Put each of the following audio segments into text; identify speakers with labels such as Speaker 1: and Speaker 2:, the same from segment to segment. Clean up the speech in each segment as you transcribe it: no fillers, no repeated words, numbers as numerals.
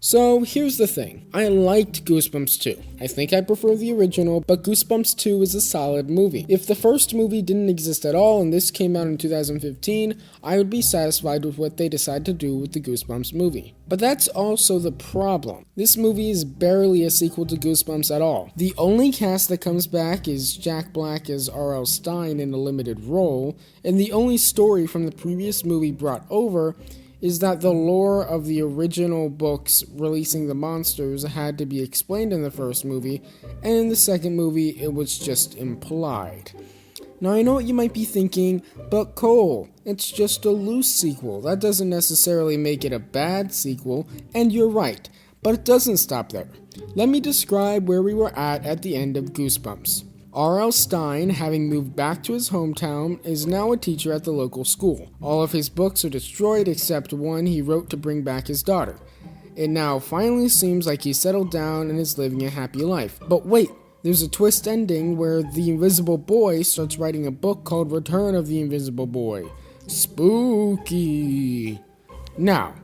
Speaker 1: So here's the thing, I liked Goosebumps 2. I think I prefer the original, but Goosebumps 2 is a solid movie. If the first movie didn't exist at all and this came out in 2015, I would be satisfied with what they decide to do with the Goosebumps movie. But that's also the problem. This movie is barely a sequel to Goosebumps at all. The only cast that comes back is Jack Black as R.L. Stine in a limited role, and the only story from the previous movie brought over is that the lore of the original books releasing the monsters had to be explained in the first movie, and in the second movie it was just implied. Now I know what you might be thinking, but Cole, it's just a loose sequel. That doesn't necessarily make it a bad sequel, and you're right, but it doesn't stop there. Let me describe where we were at the end of Goosebumps. R.L. Stine, having moved back to his hometown, is now a teacher at the local school. All of his books are destroyed except one he wrote to bring back his daughter. It now finally seems like he's settled down and is living a happy life. But wait, there's a twist ending where the Invisible Boy starts writing a book called Return of the Invisible Boy. Spooky. Now,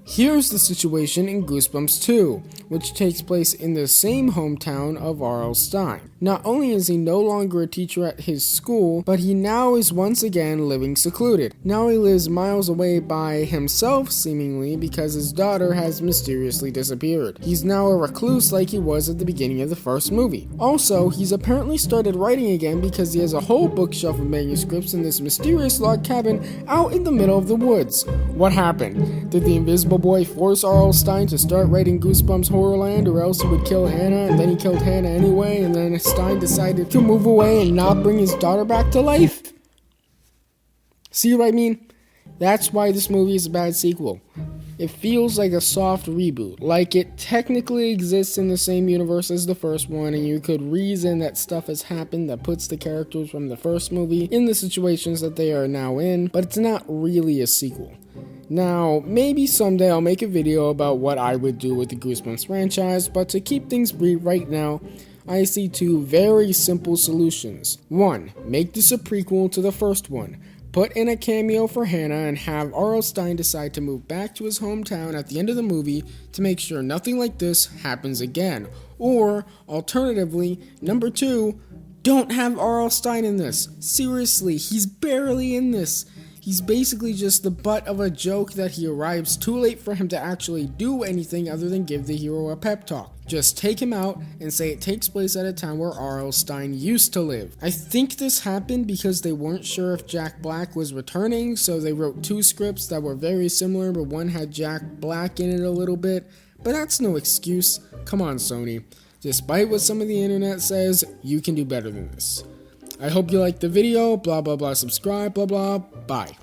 Speaker 1: here's the situation in Goosebumps 2, which takes place in the same hometown of R.L. Stine. Not only is he no longer a teacher at his school, but he now is once again living secluded. Now he lives miles away by himself, seemingly, because his daughter has mysteriously disappeared. He's now a recluse like he was at the beginning of the first movie. Also, he's apparently started writing again because he has a whole bookshelf of manuscripts in this mysterious log cabin out in the middle of the woods. What happened? Did the Invisible Boy force R.L. Stine to start writing Goosebumps Horrorland, or else he would kill Hannah, and then he killed Hannah anyway, and then Stine decided to move away and not bring his daughter back to life? See what I mean? That's why this movie is a bad sequel. It feels like a soft reboot, like it technically exists in the same universe as the first one, and you could reason that stuff has happened that puts the characters from the first movie in the situations that they are now in, but it's not really a sequel. Now, maybe someday I'll make a video about what I would do with the Goosebumps franchise, but to keep things brief right now, I see two very simple solutions. 1. Make this a prequel to the first one. Put in a cameo for Hannah and have R.L. Stine decide to move back to his hometown at the end of the movie to make sure nothing like this happens again. Or, alternatively, number 2, don't have R.L. Stine in this. Seriously, he's barely in this. He's basically just the butt of a joke that he arrives too late for him to actually do anything other than give the hero a pep talk. Just take him out and say it takes place at a town where R.L. Stine used to live. I think this happened because they weren't sure if Jack Black was returning, so they wrote 2 scripts that were very similar, but one had Jack Black in it a little bit. But that's no excuse. Come on, Sony. Despite what some of the internet says, you can do better than this. I hope you liked the video, blah blah blah, subscribe, blah blah, bye.